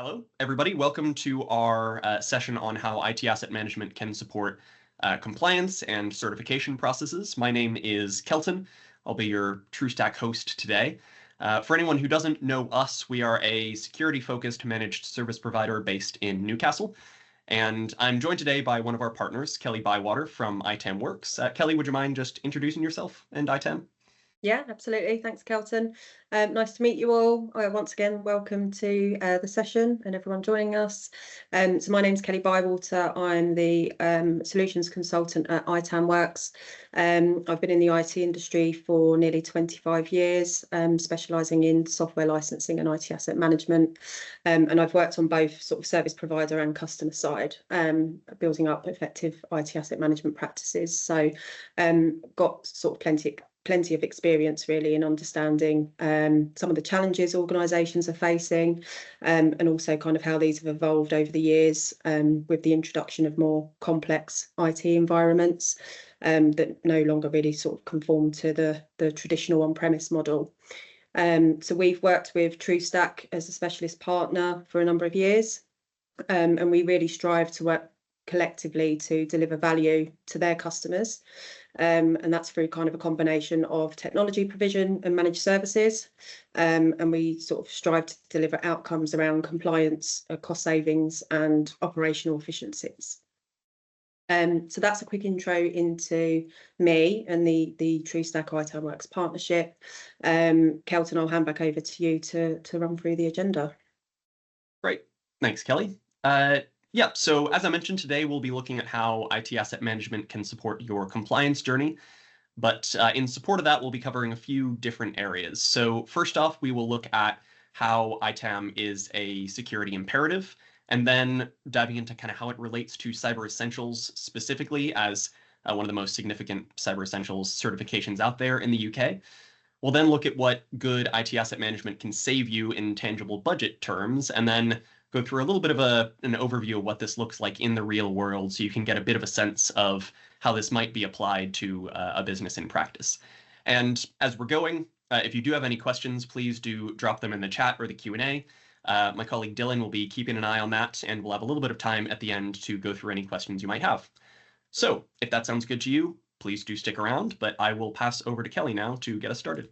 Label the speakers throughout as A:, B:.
A: Hello, everybody. Welcome to our session on how IT asset management can support compliance and certification processes. My name is Kelton. I'll be your Trustack host today. For anyone who doesn't know us, we are a security-focused managed service provider based in Newcastle. And I'm joined today by one of our partners, Kelly Bywater from ITAM Worx. Kelly, would you mind just introducing yourself and ITAM?
B: Yeah, absolutely. Thanks, Kelton. Nice to meet you all. Once again, welcome to the session and everyone joining us. So my name's Kelly Bywater. I'm the solutions consultant at ITAM Worx. I've been in the IT industry for nearly 25 years, specialising in software licensing and IT asset management. And I've worked on both sort of service provider and customer side, building up effective IT asset management practices. So got sort of plenty of experience really in understanding some of the challenges organisations are facing, and also kind of how these have evolved over the years with the introduction of more complex IT environments that no longer really sort of conform to the traditional on-premise model. So we've worked with Trustack as a specialist partner for a number of years, and we really strive to work collectively to deliver value to their customers. And that's through kind of a combination of technology provision and managed services. And we sort of strive to deliver outcomes around compliance, cost savings and operational efficiencies. So that's a quick intro into me and the Trustack ITAM Worx partnership. Kelton, I'll hand back over to you to run through the agenda.
A: Great. Thanks, Kelly. Yeah, so as I mentioned today, we'll be looking at how IT asset management can support your compliance journey. But in support of that, we'll be covering a few different areas. So first off, we will look at how ITAM is a security imperative, and then diving into kind of how it relates to Cyber Essentials specifically as one of the most significant Cyber Essentials certifications out there in the UK. We'll then look at what good IT asset management can save you in tangible budget terms, and then go through a little bit of an overview of what this looks like in the real world so you can get a bit of a sense of how this might be applied to a business in practice. And as we're going, if you do have any questions, please do drop them in the chat or the Q&A. My colleague Dylan will be keeping an eye on that, and we'll have a little bit of time at the end to go through any questions you might have. So if that sounds good to you, please do stick around, but I will pass over to Kelly now to get us started.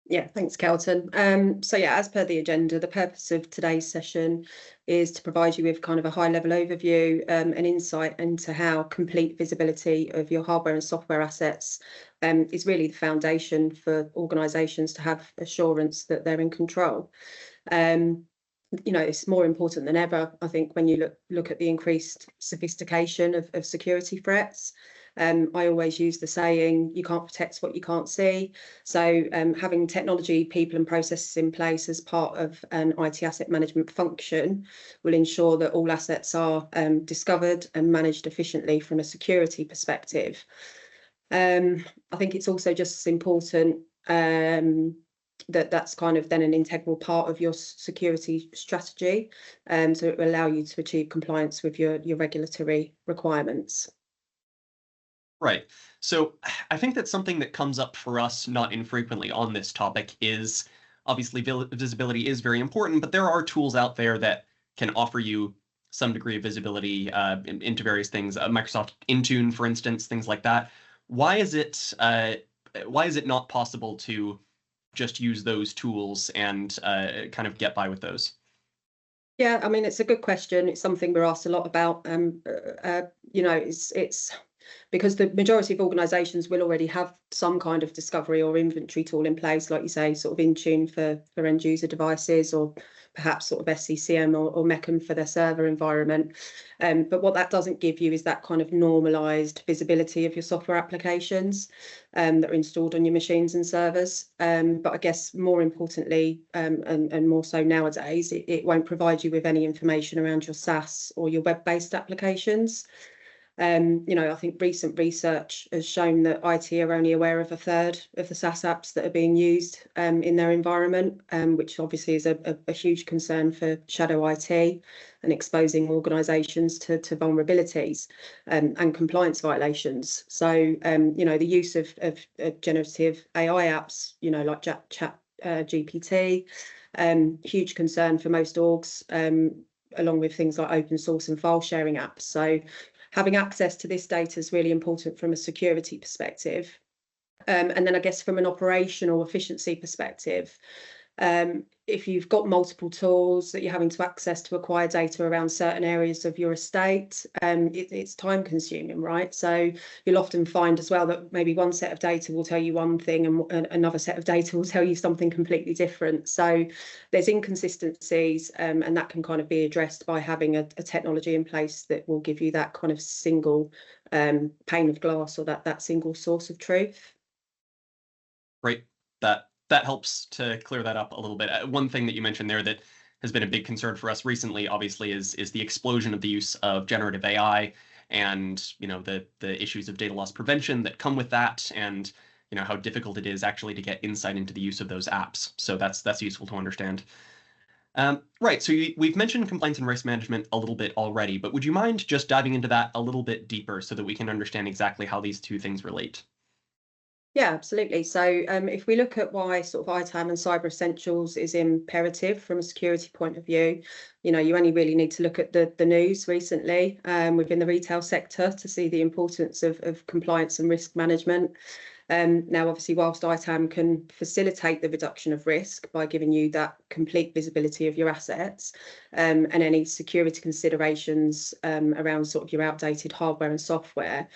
B: Yeah, thanks, Kelton. So yeah, as per the agenda, the purpose of today's session is to provide you with kind of a high-level overview and insight into how complete visibility of your hardware and software assets is really the foundation for organisations to have assurance that they're in control. It's more important than ever, I think, when you look at the increased sophistication of security threats. I always use the saying, you can't protect what you can't see. So having technology, people and processes in place as part of an IT asset management function will ensure that all assets are discovered and managed efficiently from a security perspective. I think it's also just as important that's kind of then an integral part of your security strategy. So it will allow you to achieve compliance with your regulatory requirements.
A: Right. So I think that something that comes up for us not infrequently on this topic is obviously visibility is very important, but there are tools out there that can offer you some degree of visibility into various things. Microsoft Intune, for instance, things like that. Why is it not possible to just use those tools and kind of get by with those?
B: Yeah, I mean, it's a good question. It's something we're asked a lot about. It's because the majority of organisations will already have some kind of discovery or inventory tool in place, like you say, sort of Intune for end user devices, or perhaps sort of SCCM or MECM for their server environment. But what that doesn't give you is that kind of normalised visibility of your software applications that are installed on your machines and servers. But I guess more importantly, and more so nowadays, it won't provide you with any information around your SaaS or your web-based applications. I think recent research has shown that IT are only aware of a third of the SaaS apps that are being used in their environment, which obviously is a huge concern for shadow IT and exposing organisations to vulnerabilities and compliance violations. So, the use of generative AI apps, like Chat GPT, Huge concern for most orgs, along with things like open source and file sharing apps. So having access to this data is really important from a security perspective. And then I guess from an operational efficiency perspective, if you've got multiple tools that you're having to access to acquire data around certain areas of your estate, it's time consuming, right? So you'll often find as well that maybe one set of data will tell you one thing and another set of data will tell you something completely different. So there's inconsistencies, and that can kind of be addressed by having a technology in place that will give you that kind of single pane of glass, or that single source of truth.
A: Right. That helps to clear that up a little bit. One thing that you mentioned there that has been a big concern for us recently, obviously, is the explosion of the use of generative AI, and the issues of data loss prevention that come with that, and how difficult it is actually to get insight into the use of those apps. So that's useful to understand. Right. So we've mentioned compliance and risk management a little bit already, but would you mind just diving into that a little bit deeper so that we can understand exactly how these two things relate?
B: Yeah, absolutely. So if we look at why sort of ITAM and Cyber Essentials is imperative from a security point of view, you only really need to look at the news recently within the retail sector to see the importance of compliance and risk management. Now, obviously, whilst ITAM can facilitate the reduction of risk by giving you that complete visibility of your assets, and any security considerations around sort of your outdated hardware and software,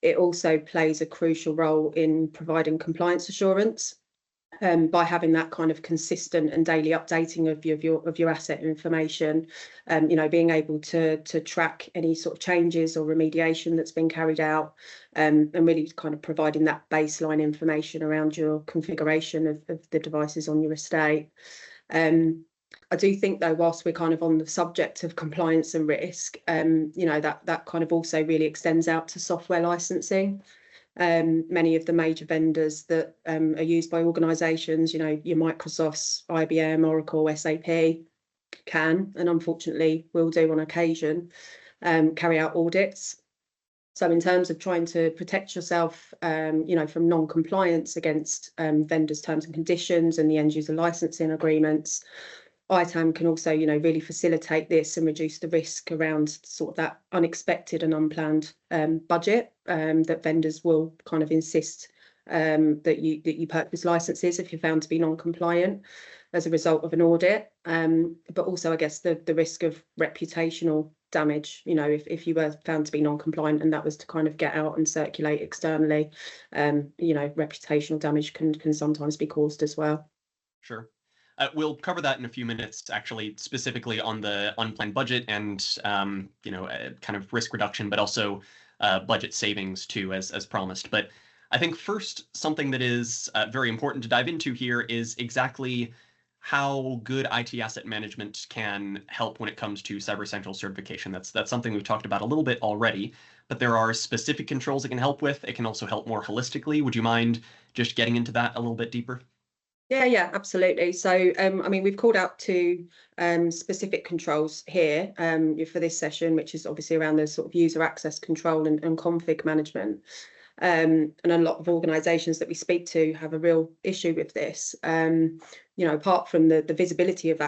B: it also plays a crucial role in providing compliance assurance, by having that kind of consistent and daily updating of your asset information, being able to track any sort of changes or remediation that's been carried out, and really kind of providing that baseline information around your configuration of the devices on your estate. I do think, though, whilst we're kind of on the subject of compliance and risk, that kind of also really extends out to software licensing. Many of the major vendors that are used by organisations, your Microsofts, IBM, Oracle, SAP, can, and unfortunately will do on occasion, carry out audits. So in terms of trying to protect yourself, from non-compliance against vendors' terms and conditions and the end user licensing agreements, ITAM can also, really facilitate this and reduce the risk around sort of that unexpected and unplanned budget that vendors will kind of insist that you purchase licenses if you're found to be non-compliant as a result of an audit. But also, I guess, the risk of reputational damage, if you were found to be non-compliant and that was to kind of get out and circulate externally, reputational damage can sometimes be caused as well.
A: Sure. We'll cover that in a few minutes, actually, specifically on the unplanned budget and, kind of risk reduction, but also budget savings too, as promised. But I think first, something that is very important to dive into here is exactly how good IT asset management can help when it comes to Cyber Essentials certification. That's something we've talked about a little bit already, but there are specific controls it can help with. It can also help more holistically. Would you mind just getting into that a little bit deeper?
B: Yeah, absolutely. So, we've called out two specific controls here for this session, which is obviously around the sort of user access control and config management. And a lot of organisations that we speak to have a real issue with this. Apart from the visibility of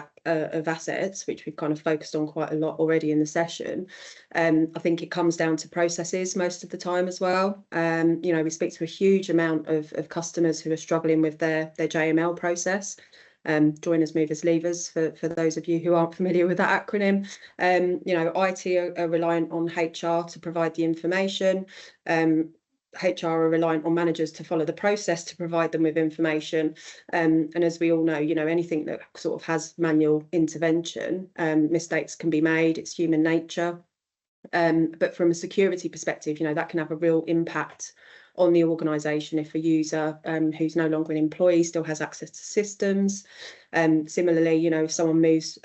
B: assets, which we've kind of focused on quite a lot already in the session, I think it comes down to processes most of the time as well. We speak to a huge amount of customers who are struggling with their JML process. Joiners, movers, leavers, for those of you who aren't familiar with that acronym. IT are reliant on HR to provide the information. HR are reliant on managers to follow the process to provide them with information. And as we all know, anything that sort of has manual intervention, mistakes can be made. It's human nature. But from a security perspective, that can have a real impact on the organisation if a user who's no longer an employee still has access to systems. Similarly, if someone moves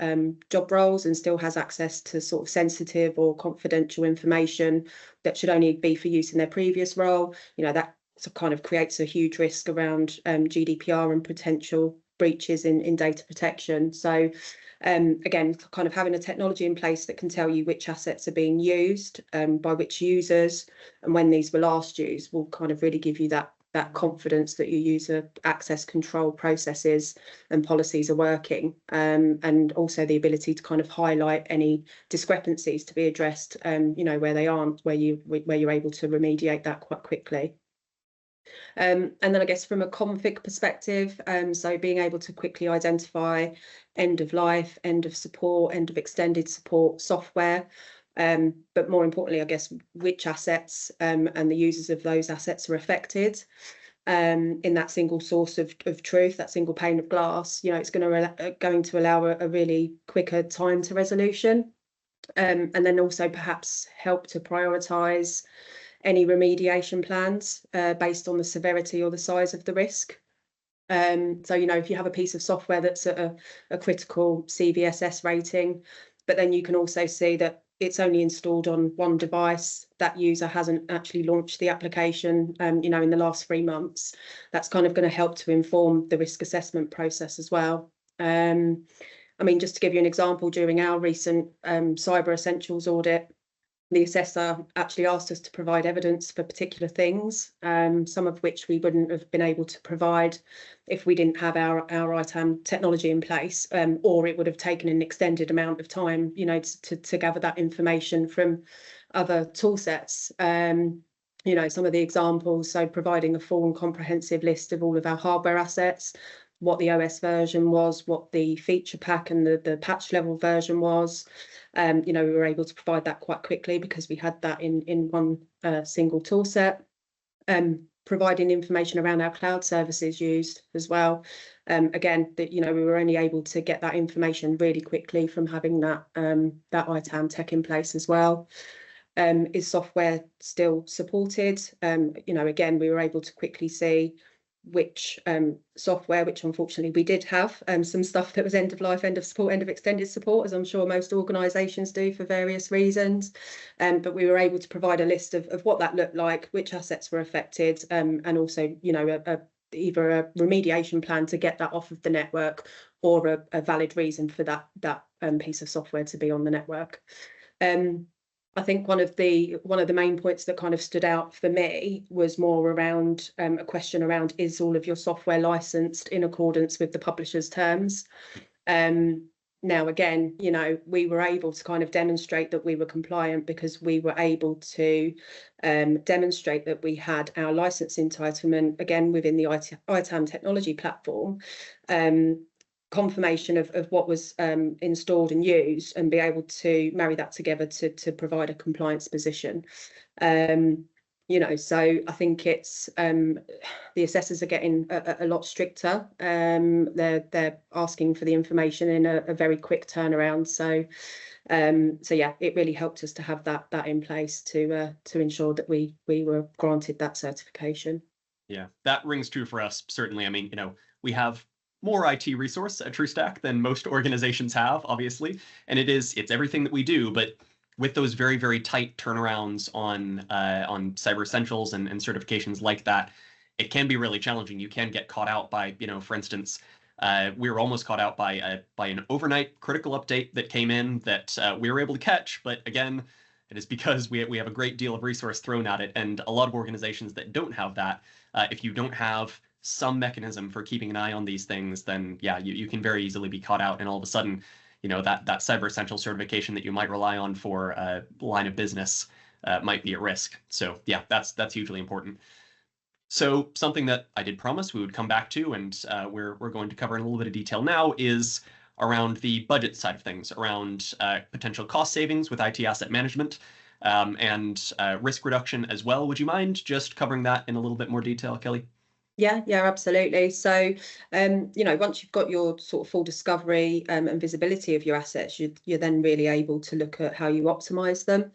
B: job roles and still has access to sort of sensitive or confidential information that should only be for use in their previous role, that kind of creates a huge risk around GDPR and potential breaches in data protection. So again, kind of having a technology in place that can tell you which assets are being used by which users and when these were last used will kind of really give you that that confidence that your user access control processes and policies are working, and also the ability to kind of highlight any discrepancies to be addressed, where they aren't, where you're able to remediate that quite quickly. And then I guess from a config perspective, so being able to quickly identify end of life, end of support, end of extended support software, but more importantly, I guess, which assets and the users of those assets are affected in that single source of truth, that single pane of glass. It's going to allow a really quicker time to resolution, and then also perhaps help to prioritise any remediation plans based on the severity or the size of the risk. So, if you have a piece of software that's at a critical CVSS rating, but then you can also see that it's only installed on one device, that user hasn't actually launched the application, in the last 3 months, that's kind of going to help to inform the risk assessment process as well. Just to give you an example, during our recent Cyber Essentials audit, the assessor actually asked us to provide evidence for particular things, some of which we wouldn't have been able to provide if we didn't have our ITAM technology in place, or it would have taken an extended amount of time, to gather that information from other tool sets. Some of the examples, so providing a full and comprehensive list of all of our hardware assets, what the OS version was, what the feature pack and the patch level version was. We were able to provide that quite quickly because we had that in one single tool set. Providing information around our cloud services used as well. Again, that we were only able to get that information really quickly from having that ITAM tech in place as well. Is software still supported? Again, we were able to quickly see which software, which unfortunately we did have some stuff that was end of life, end of support, end of extended support, as I'm sure most organisations do for various reasons. But we were able to provide a list of what that looked like, which assets were affected, and also, either a remediation plan to get that off of the network, or a valid reason for that piece of software to be on the network. I think one of the main points that kind of stood out for me was more around a question around, is all of your software licensed in accordance with the publisher's terms? Now, again, we were able to kind of demonstrate that we were compliant because we were able to demonstrate that we had our license entitlement, again, within the ITAM technology platform, confirmation of what was installed and used, and be able to marry that together to provide a compliance position. So I think it's the assessors are getting a lot stricter. They're asking for the information in a very quick turnaround. So yeah, it really helped us to have that in place to ensure that we were granted that certification.
A: Yeah, that rings true for us, certainly. We have more IT resource at Trustack than most organizations have, obviously, and it's everything that we do. But with those very, very tight turnarounds on Cyber Essentials and certifications like that, it can be really challenging. You can get caught out by, for instance, we were almost caught out by an overnight critical update that came in that we were able to catch. But again, it is because we have a great deal of resource thrown at it, and a lot of organizations that don't have that, if you don't have some mechanism for keeping an eye on these things, then yeah, you can very easily be caught out, and all of a sudden, that Cyber Essential certification that you might rely on for a line of business might be at risk. So yeah, that's hugely important. So something that I did promise we would come back to, and we're going to cover in a little bit of detail now, is around the budget side of things, around potential cost savings with IT asset management, and risk reduction as well. Would you mind just covering that in a little bit more detail, Kelly?
B: Yeah, absolutely. So, once you've got your sort of full discovery and visibility of your assets, you're then really able to look at how you optimize them.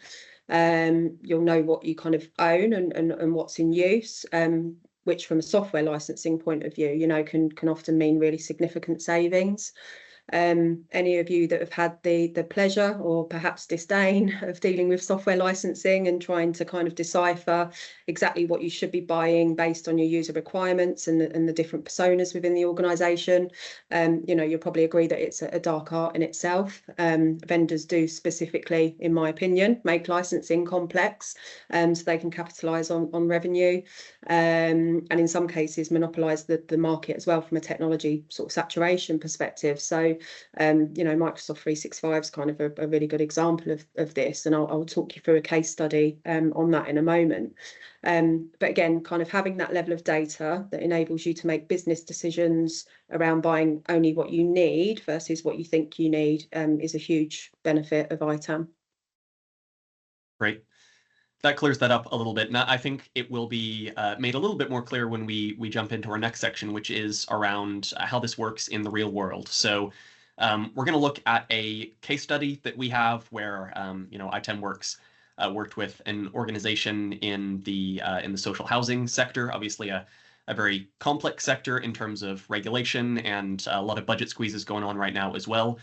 B: You'll know what you kind of own and what's in use, which from a software licensing point of view, can often mean really significant savings. Any of you that have had the pleasure or perhaps disdain of dealing with software licensing and trying to kind of decipher exactly what you should be buying based on your user requirements and the different personas within the organisation, you'll probably agree that it's a dark art in itself. Vendors do specifically, in my opinion, make licensing complex so they can capitalise on revenue, and in some cases monopolise the market as well from a technology sort of saturation perspective. So Microsoft 365 is kind of a really good example of this, and I'll talk you through a case study on that in a moment. But again, kind of having that level of data that enables you to make business decisions around buying only what you need versus what you think you need is a huge benefit of ITAM.
A: Great. That clears that up a little bit. And I think it will be made a little bit more clear when we jump into our next section, which is around how this works in the real world. So we're going to look at a case study that we have where ITAM Worx worked with an organization in the social housing sector, obviously a very complex sector in terms of regulation and a lot of budget squeezes going on right now as well.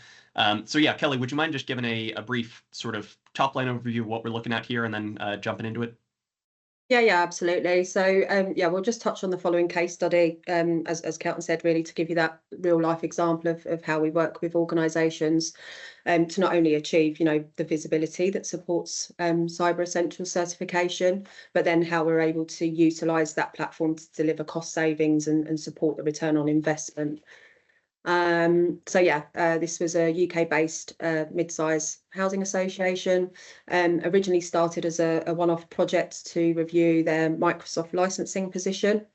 A: So yeah, Kelly, would you mind just giving a brief sort of top line overview of what we're looking at here and then jumping into it?
B: Yeah, absolutely. So we'll just touch on the following case study, as Kelton said, really to give you that real life example of how we work with organisations to not only achieve, the visibility that supports Cyber Essentials certification, but then how we're able to utilise that platform to deliver cost savings and support the return on investment. This was a UK-based mid-size housing association, originally started as a one-off project to review their Microsoft licensing position.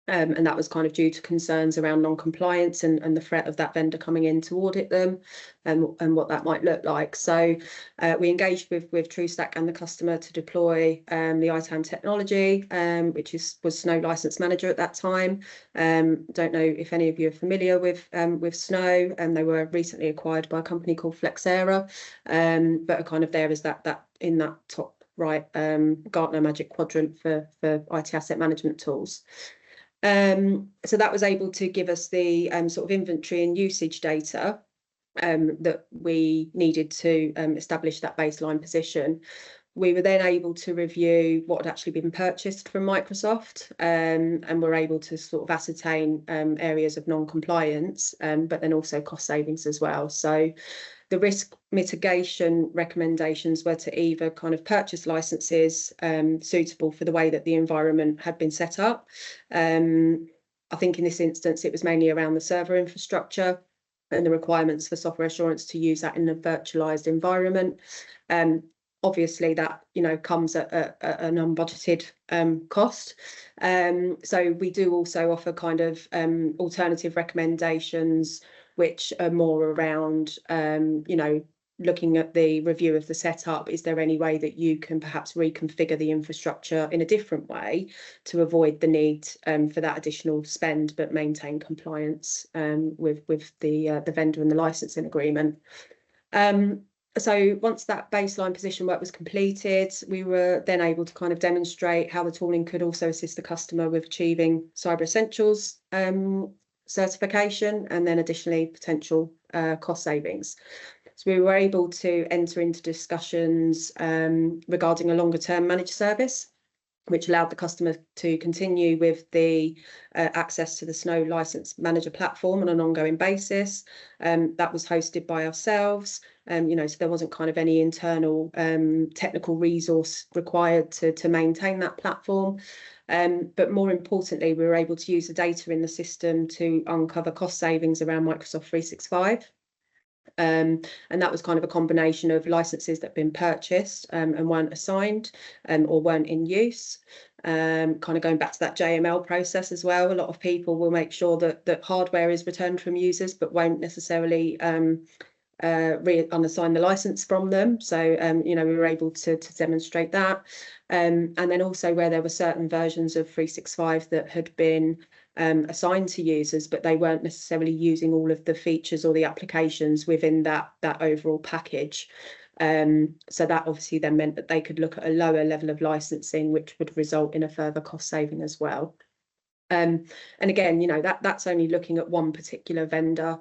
B: And that was kind of due to concerns around non-compliance and the threat of that vendor coming in to audit them and what that might look like. So we engaged with Trustack and the customer to deploy the ITAM technology, which was Snow License Manager at that time. Don't know if any of you are familiar with Snow, and they were recently acquired by a company called Flexera, but are kind of there as that in that top right Gartner Magic Quadrant for IT asset management tools. So that was able to give us the sort of inventory and usage data that we needed to establish that baseline position. We were then able to review what had actually been purchased from Microsoft, and were able to sort of ascertain areas of non-compliance, but then also cost savings as well. So the risk mitigation recommendations were to either kind of purchase licenses suitable for the way that the environment had been set up. I think in this instance, it was mainly around the server infrastructure and the requirements for software assurance to use that in a virtualized environment. Obviously, that comes at an unbudgeted cost. So we do also offer kind of alternative recommendations, which are more around, looking at the review of the setup. Is there any way that you can perhaps reconfigure the infrastructure in a different way to avoid the need for that additional spend, but maintain compliance with the vendor and the licensing agreement? So once that baseline position work was completed, we were then able to kind of demonstrate how the tooling could also assist the customer with achieving Cyber Essentials certification, and then additionally potential cost savings. So we were able to enter into discussions regarding a longer term managed service, which allowed the customer to continue with the access to the Snow License Manager platform on an ongoing basis. That was hosted by ourselves, so there wasn't kind of any internal technical resource required to maintain that platform. But more importantly, we were able to use the data in the system to uncover cost savings around Microsoft 365. And that was kind of a combination of licenses that had been purchased and weren't assigned or weren't in use. Kind of going back to that JML process as well, a lot of people will make sure that hardware is returned from users, but won't necessarily unassign the license from them. So, we were able to demonstrate that. And then also where there were certain versions of 365 that had been assigned to users, but they weren't necessarily using all of the features or the applications within that overall package. So that obviously then meant that they could look at a lower level of licensing, which would result in a further cost saving as well. And again, that's only looking at one particular vendor.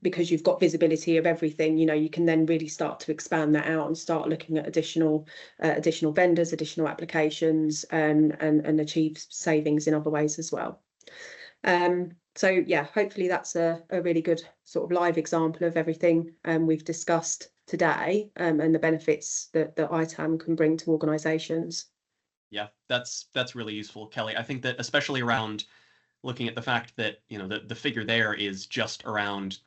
B: because you've got visibility of everything, you can then really start to expand that out and start looking at additional vendors, additional applications, and achieve savings in other ways as well. So yeah, hopefully that's a really good sort of live example of everything we've discussed today, and the benefits that ITAM can bring to organizations.
A: Yeah, that's really useful, Kelly. I think that especially around looking at the fact that, the figure there is just around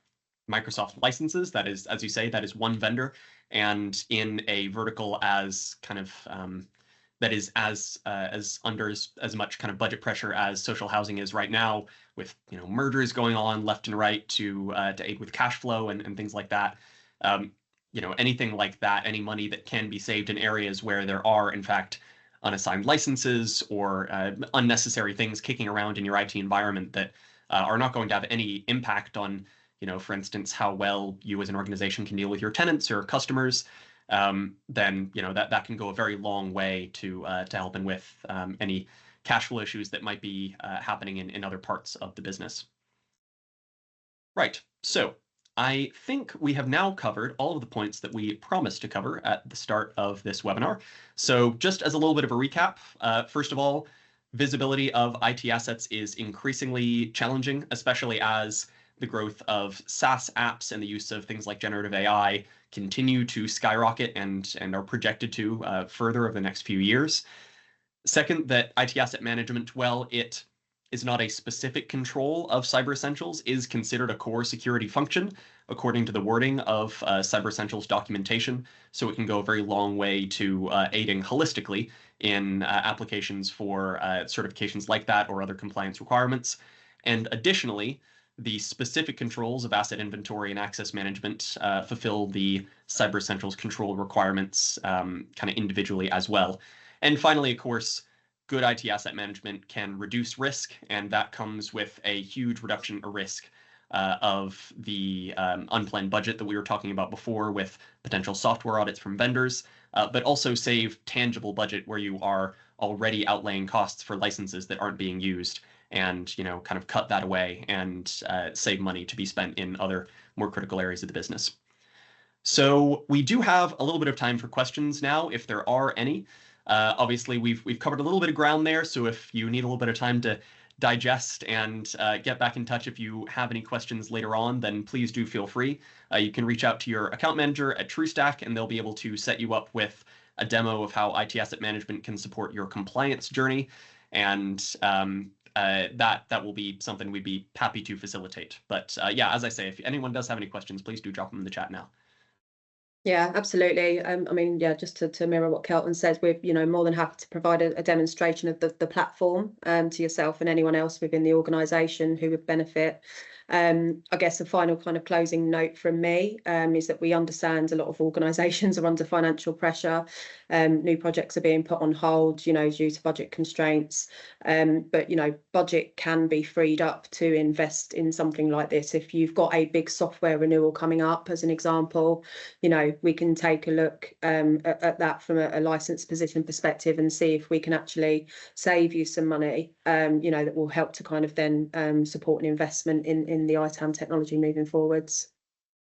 A: Microsoft licenses. That is, as you say, that is one vendor. And in a vertical as kind of that is as under as much kind of budget pressure as social housing is right now, with mergers going on left and right to aid with cash flow and things like that. Anything like that, any money that can be saved in areas where there are in fact unassigned licenses or unnecessary things kicking around in your IT environment that are not going to have any impact on, for instance, how well you as an organization can deal with your tenants or customers, then that can go a very long way to helping with any cash flow issues that might be happening in other parts of the business. Right. So I think we have now covered all of the points that we promised to cover at the start of this webinar. So just as a little bit of a recap, first of all, visibility of IT assets is increasingly challenging, especially as the growth of SaaS apps and the use of things like generative AI continue to skyrocket and are projected to further over the next few years. Second, that IT asset management, well, it is not a specific control of Cyber Essentials, is considered a core security function according to the wording of Cyber Essentials documentation. So it can go a very long way to aiding holistically in applications for certifications like that or other compliance requirements. And additionally, the specific controls of asset inventory and access management fulfill the Cyber Essentials control requirements kind of individually as well. And finally, of course, good IT asset management can reduce risk, and that comes with a huge reduction of risk of the unplanned budget that we were talking about before with potential software audits from vendors, but also save tangible budget where you are already outlaying costs for licenses that aren't being used, and kind of cut that away and save money to be spent in other more critical areas of the business. So we do have a little bit of time for questions now, if there are any. Obviously, we've covered a little bit of ground there, so if you need a little bit of time to digest and get back in touch if you have any questions later on, then please do feel free. You can reach out to your account manager at Trustack, and they'll be able to set you up with a demo of how IT asset management can support your compliance journey, and that will be something we'd be happy to facilitate. But yeah, as I say, if anyone does have any questions, please do drop them in the chat now.
B: Yeah, absolutely. I mean, yeah, just to mirror what Kelton says, we're more than happy to provide a demonstration of the platform to yourself and anyone else within the organisation who would benefit. I guess a final kind of closing note from me is that we understand a lot of organisations are under financial pressure. New projects are being put on hold, due to budget constraints. But budget can be freed up to invest in something like this. If you've got a big software renewal coming up, as an example, we can take a look at that from a license position perspective and see if we can actually save you some money, that will help to kind of then support an investment in the ITAM technology moving forwards.